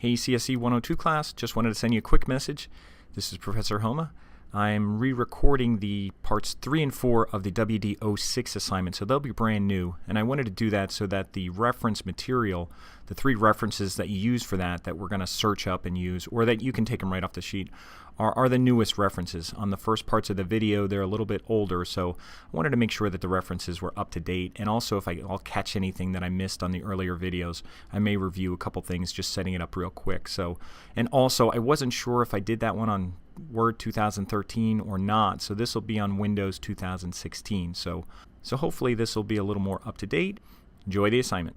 Hey CSC102 class, just wanted to send you a quick message. This is Professor Homa. I'm re-recording the parts 3 and 4 of the WD06 assignment, so they'll be brand new. And I wanted to do that so that the reference material, the 3 references that you use for that we're going to search up and use, or that you can take them right off the sheet, are the newest references. On the first parts of the video, they're a little bit older, so I wanted to make sure that the references were up to date. And also, if I'll catch anything that I missed on the earlier videos, I may review a couple things, just setting it up real quick. So, and also, I wasn't sure if I did that one on Word 2013 or not, so this will be on Windows 2016. So hopefully this will be a little more up to date. Enjoy the assignment.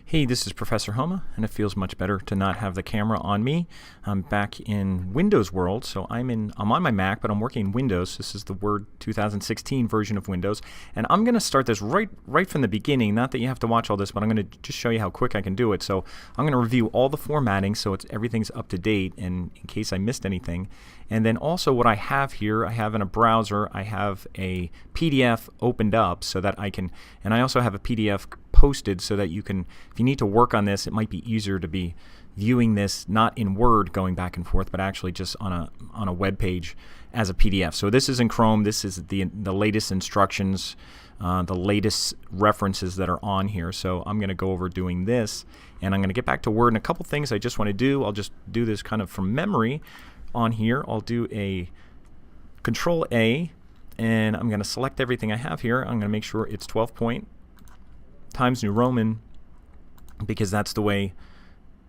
Hey, this is Professor Homa, and it feels much better to not have the camera on me. I'm back in Windows world, so I'm on my Mac, but I'm working in Windows. This is the Word 2016 version of Windows, and I'm going to start this right from the beginning. Not that you have to watch all this, but I'm going to just show you how quick I can do it. So I'm going to review all the formatting so everything's up to date, and in case I missed anything. And then also what I have here, I have in a browser, I have a PDF opened up so that I can, and I also have a PDF posted so that you can, if you need to work on this, it might be easier to be viewing this not in Word going back and forth, but actually just on a web page as a PDF. So this is in Chrome. This is the latest instructions, the latest references that are on here. So I'm going to go over doing this, and I'm going to get back to Word. And a couple things I just want to do. I'll just do this kind of from memory. On here, I'll do a Control A, and I'm going to select everything I have here. I'm going to make sure it's 12 point Times New Roman, because that's the way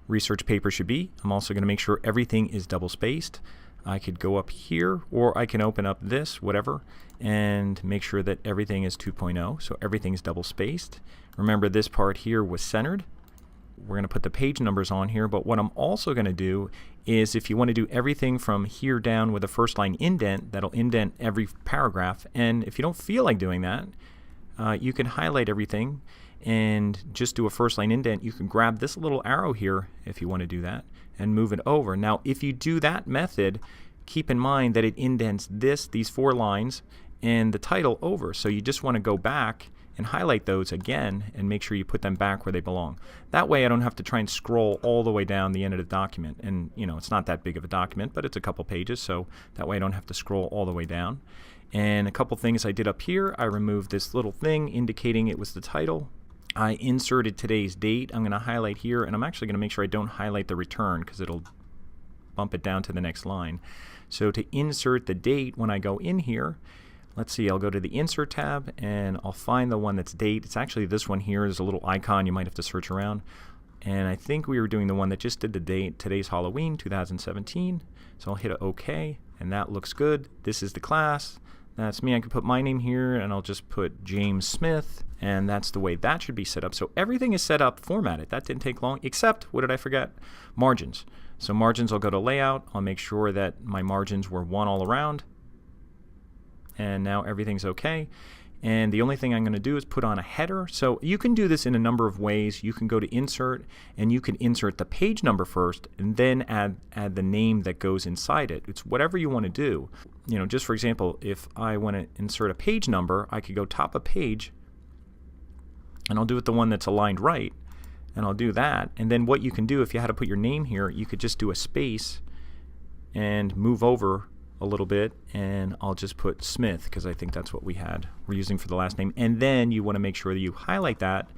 research paper should be. I'm also going to make sure everything is double spaced. I could go up here, or I can open up this, whatever, and make sure that everything is 2.0, so everything's double spaced. Remember, this part here was centered. We're going to put the page numbers on here, but what I'm also going to do is, if you want to do everything from here down with a first line indent, that'll indent every paragraph. And if you don't feel like doing that, you can highlight everything and just do a first line indent. You can grab this little arrow here if you want to do that and move it over. Now, if you do that method, keep in mind that it indents these 4 lines and the title over. So you just want to go back and highlight those again and make sure you put them back where they belong. That way I don't have to try and scroll all the way down the end of the document. And you know, it's not that big of a document, but it's a couple pages, so that way I don't have to scroll all the way down. And a couple things I did up here, I removed this little thing indicating it was the title. I inserted today's date. I'm going to highlight here, and I'm actually going to make sure I don't highlight the return because it'll bump it down to the next line. So to insert the date, when I go in here, let's see, I'll go to the Insert tab, and I'll find the one that's date. It's actually this one here. There's a little icon. You might have to search around. And I think we were doing the one that just did the date. Today's Halloween, 2017. So I'll hit OK, and that looks good. This is the class. That's me. I can put my name here, and I'll just put James Smith, and that's the way that should be set up. So everything is set up, formatted. That didn't take long, except, what did I forget? Margins. So margins, I'll go to Layout. I'll make sure that my margins were 1 all around. And now everything's okay. And the only thing I'm going to do is put on a header. So you can do this in a number of ways. You can go to Insert, and you can insert the page number first, and then add the name that goes inside it. It's whatever you want to do. You know, just for example, if I want to insert a page number, I could go top of page, and I'll do it the one that's aligned right, and I'll do that. And then what you can do, if you had to put your name here, you could just do a space and move over a little bit, and I'll just put Smith because I think that's what we're using for the last name. And then you want to make sure that you highlight that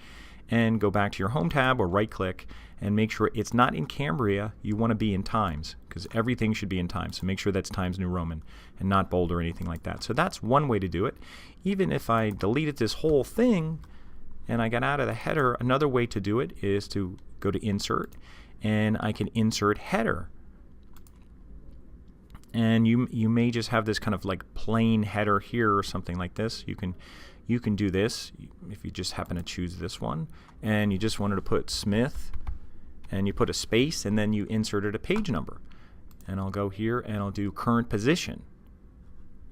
and go back to your Home tab or right click and make sure it's not in Cambria. You want to be in Times because everything should be in Times. So make sure that's Times New Roman and not bold or anything like that. So that's one way to do it. Even if I deleted this whole thing and I got out of the header, another way to do it is to go to Insert, and I can insert header. And you may just have this kind of like plain header here or something like this. You can do this if you just happen to choose this one, and you just wanted to put Smith, and you put a space, and then you inserted a page number. And I'll go here and I'll do current position,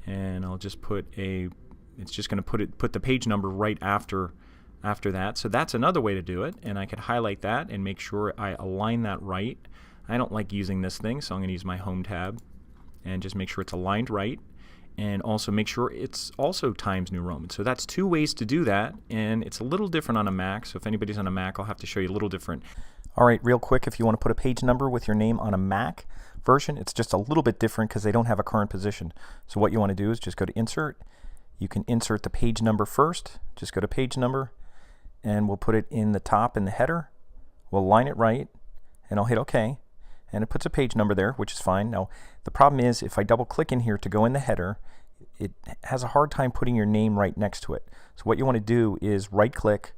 and I'll just put it's just going to put the page number right after that. So that's another way to do it, and I could highlight that and make sure I align that right. I don't like using this thing, so I'm going to use my Home tab and just make sure it's aligned right. and also make sure it's also Times New Roman. So that's two ways to do that, and it's a little different on a Mac. So if anybody's on a Mac, I'll have to show you a little different. All right, real quick, if you want to put a page number with your name on a Mac version, it's just a little bit different because they don't have a current position. So what you want to do is just go to Insert. You can insert the page number first. Just go to Page Number, and we'll put it in the top in the header. We'll line it right, and I'll hit OK. And it puts a page number there, which is fine. Now, the problem is if I double click in here to go in the header, it has a hard time putting your name right next to it. So what you want to do is right click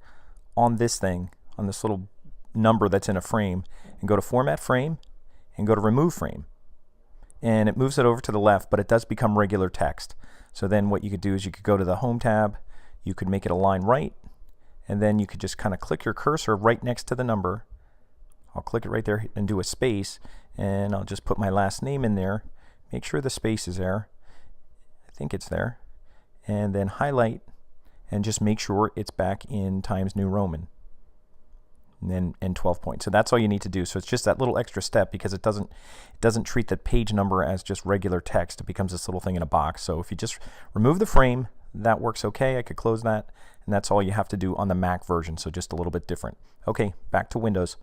on this thing, on this little number that's in a frame, and go to Format Frame and go to Remove Frame. And it moves it over to the left, but it does become regular text. So then what you could do is you could go to the Home tab, you could make it align right, and then you could just kind of click your cursor right next to the number. I'll click it right there and do a space, and I'll just put my last name in there. Make sure the space is there. I think it's there. And then highlight and just make sure it's back in Times New Roman. And then in 12 points. So that's all you need to do. So it's just that little extra step because it doesn't treat the page number as just regular text. It becomes this little thing in a box. So if you just remove the frame, that works okay. I could close that, and that's all you have to do on the Mac version. So just a little bit different. Okay, back to Windows.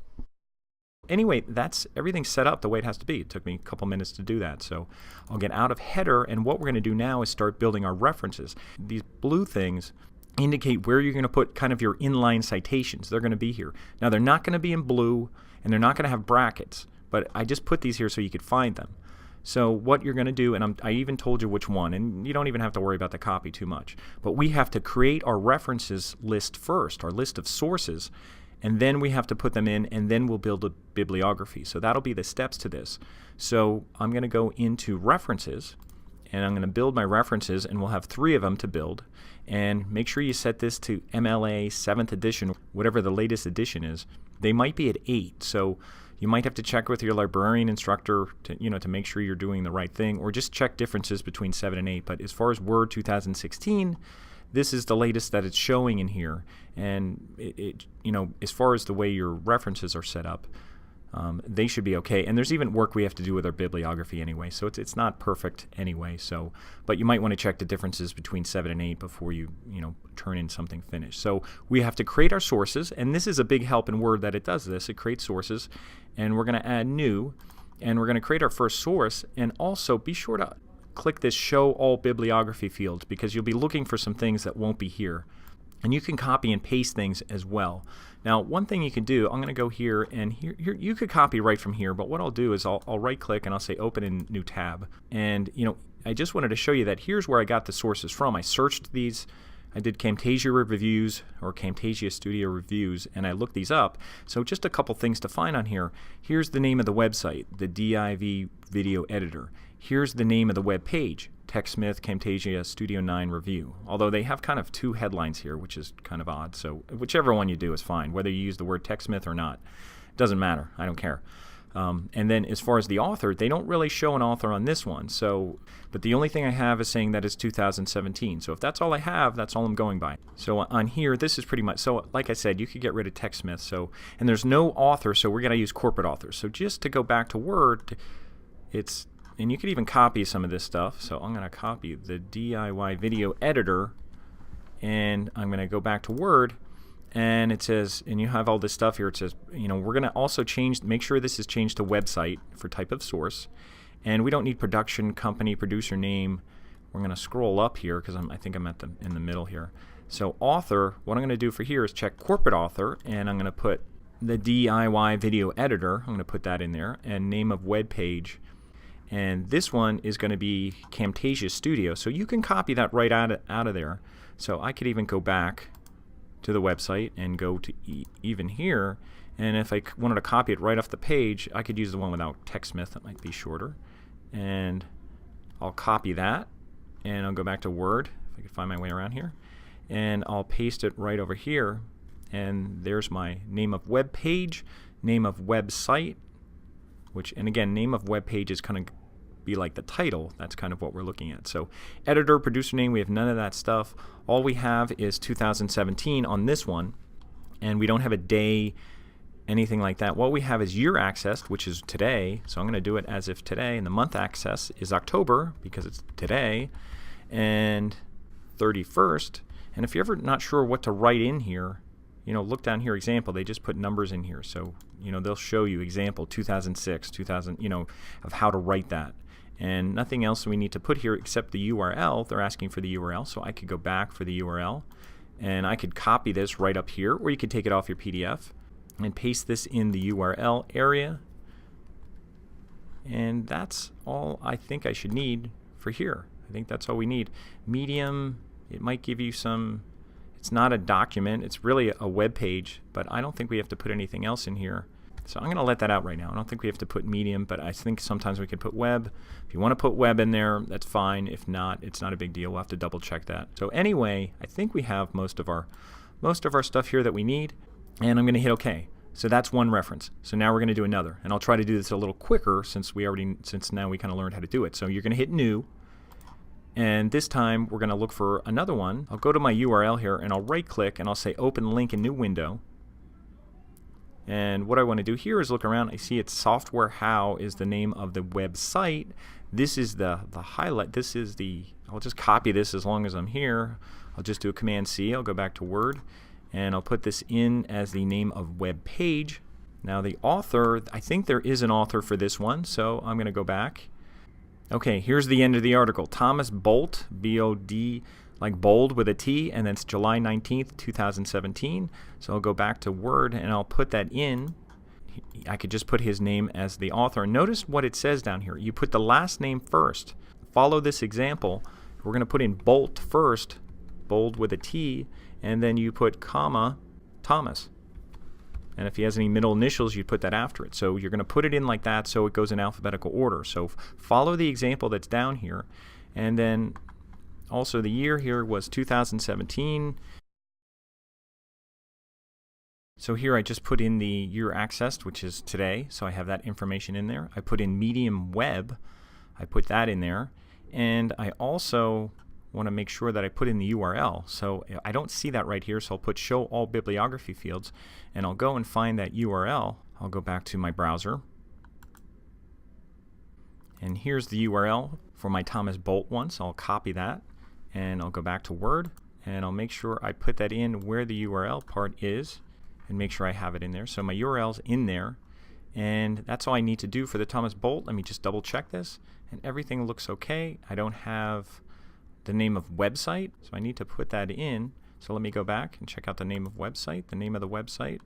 Anyway, that's everything set up the way it has to be. It took me a couple minutes to do that. So I'll get out of header, and what we're going to do now is start building our references. These blue things indicate where you're going to put kind of your inline citations. They're going to be here. Now, they're not going to be in blue, and they're not going to have brackets, but I just put these here so you could find them. So what you're going to do, and I even told you which one, and you don't even have to worry about the copy too much, but we have to create our references list first, our list of sources, and then we have to put them in, and then we'll build a bibliography. So that'll be the steps to this. So I'm going to go into References, and I'm going to build my references, and we'll have 3 of them to build. And make sure you set this to MLA 7th edition, whatever the latest edition is. They might be at 8, so you might have to check with your librarian instructor to make sure you're doing the right thing, or just check differences between 7 and 8. But as far as Word 2016, this is the latest that it's showing in here, and as far as the way your references are set up, they should be okay. And there's even work we have to do with our bibliography anyway, so it's not perfect anyway. So, but you might want to check the differences between 7 and 8 before you turn in something finished. So we have to create our sources, and this is a big help in Word that it does this. It creates sources, and we're going to add new, and we're going to create our first source, and also be sure to click this Show All Bibliography field because you'll be looking for some things that won't be here. And you can copy and paste things as well. Now, one thing you can do, I'm going to go here, and here you could copy right from here, but what I'll do is I'll right-click and I'll say Open in New Tab. And I just wanted to show you that here's where I got the sources from. I searched these. I did Camtasia Reviews or Camtasia Studio Reviews, and I looked these up. So just a couple things to find on here. Here's the name of the website, the DIV Video Editor. Here's the name of the web page, TechSmith Camtasia Studio 9 Review. Although they have kind of 2 headlines here, which is kind of odd. So whichever one you do is fine, whether you use the word TechSmith or not. It doesn't matter. I don't care. And then as far as the author, they don't really show an author on this one. But the only thing I have is saying that it's 2017. So if that's all I have, that's all I'm going by. So on here, this is pretty much, so like I said, you could get rid of TechSmith. And there's no author, so we're going to use corporate authors. So just to go back to Word, and you could even copy some of this stuff. So I'm going to copy the DIY Video Editor, and I'm going to go back to Word, and it says, and you have all this stuff here. It says, we're going to also make sure this is changed to website for type of source, and we don't need production company, producer name. We're going to scroll up here because I think I'm in the middle here. So author, what I'm going to do for here is check corporate author, and I'm going to put the DIY Video Editor. I'm going to put that in there, and name of web page. And this one is going to be Camtasia Studio. So you can copy that right out of there. So I could even go back to the website and go to even here. And if I wanted to copy it right off the page, I could use the one without TechSmith. That might be shorter. And I'll copy that. And I'll go back to Word, if I can find my way around here. And I'll paste it right over here. And there's my name of web page, name of website, and again, name of web page is kind of be like the title. That's kind of what we're looking at. So editor, producer name, we have none of that stuff. All we have is 2017 on this one, and we don't have a day, anything like that. What we have is year accessed, which is today. So I'm going to do it as if today, and the month access is October because it's today. and 31st. And if you're ever not sure what to write in here, look down here, example, they just put numbers in here. So, they'll show you example 2006, 2000, of how to write that. And nothing else we need to put here except the URL. They're asking for the URL, so I could go back for the URL. And I could copy this right up here, or you could take it off your PDF and paste this in the URL area. And that's all I think I should need for here. I think that's all we need. Medium, it might give you some, it's not a document, it's really a web page, but I don't think we have to put anything else in here. So I'm going to let that out right now. I don't think we have to put medium, but I think sometimes we could put web. If you want to put web in there, that's fine. If not, it's not a big deal. We'll have to double check that. So anyway, I think we have most of our stuff here that we need, and I'm going to hit OK. So that's one reference. So now we're going to do another, and I'll try to do this a little quicker since now we kind of learned how to do it. So you're going to hit new, and this time we're going to look for another one. I'll go to my URL here, and I'll right-click, and I'll say Open Link in New Window. And what I want to do here is look around. I see it's Software How is the name of the website. This is the highlight. This is I'll just copy this as long as I'm here. I'll just do a Command C. I'll go back to Word, and I'll put this in as the name of web page. Now the author, I think there is an author for this one, so I'm going to go back. Okay, here's the end of the article. Thomas Bolt, B-O-D, like bold with a T, and then it's July 19th, 2017. So I'll go back to Word and I'll put that in. I could just put his name as the author. Notice what it says down here. You put the last name first. Follow this example. We're going to put in Bolt first, bold with a T, and then you put comma Thomas. And if he has any middle initials, you put that after it. So you're going to put it in like that so it goes in alphabetical order. So follow the example that's down here, and then also the year here was 2017. So here I just put in the year accessed, which is today, so I have that information in there. I put in medium web, I put that in there, and I also want to make sure that I put in the URL. So I don't see that right here, so I'll put show all bibliography fields, and I'll go and find that URL. I'll go back to my browser, and here's the URL for my Thomas Bolt one, so I'll copy that. And I'll go back to Word, and I'll make sure I put that in where the URL part is, and make sure I have it in there. So my URL's in there, and that's all I need to do for the Thomas Bolt. Let me just double check this, and everything looks okay. I don't have the name of website, so I need to put that in. So let me go back and check out the name of website. The name of the website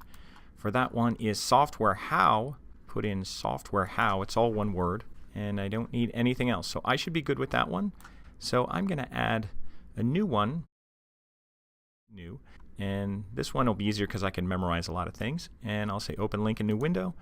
for that one is Software How. Put in Software How. It's all one word, and I don't need anything else. So I should be good with that one. So I'm going to add a new one, and this one will be easier because I can memorize a lot of things. And I'll say Open Link in New Window.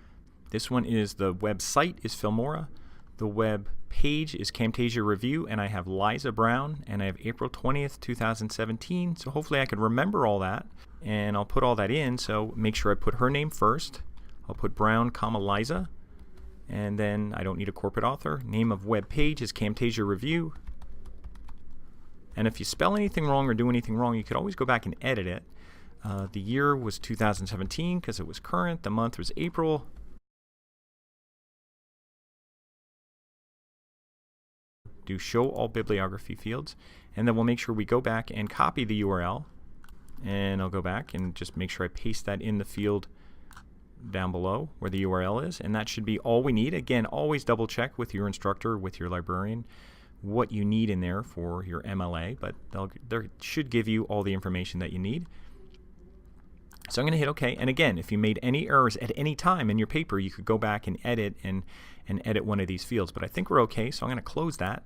This one is the website is Filmora. The web page is Camtasia Review, and I have Liza Brown, and I have April 20th, 2017. So hopefully I can remember all that, and I'll put all that in. So make sure I put her name first. I'll put Brown, comma Liza, and then I don't need a corporate author. Name of web page is Camtasia Review. And if you spell anything wrong or do anything wrong, you could always go back and edit it. The year was 2017 because it was current. The month was April. Do show all bibliography fields. And then we'll make sure we go back and copy the URL. And I'll go back and just make sure I paste that in the field down below where the URL is. And that should be all we need. Again, always double check with your instructor, with your librarian, what you need in there for your MLA, but they should give you all the information that you need. So I'm going to hit OK, and again, if you made any errors at any time in your paper, you could go back and edit edit one of these fields, but I think we're OK, so I'm going to close that.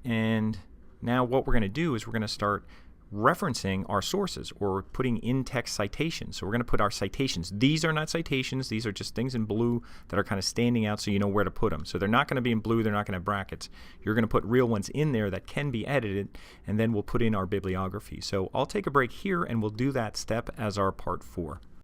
And now what we're going to do is we're going to start referencing our sources or putting in-text citations. So we're going to put our citations. These are not citations. These are just things in blue that are kind of standing out so you know where to put them. So they're not going to be in blue. They're not going to have brackets. You're going to put real ones in there that can be edited, and then we'll put in our bibliography. So I'll take a break here, and we'll do that step as our part 4.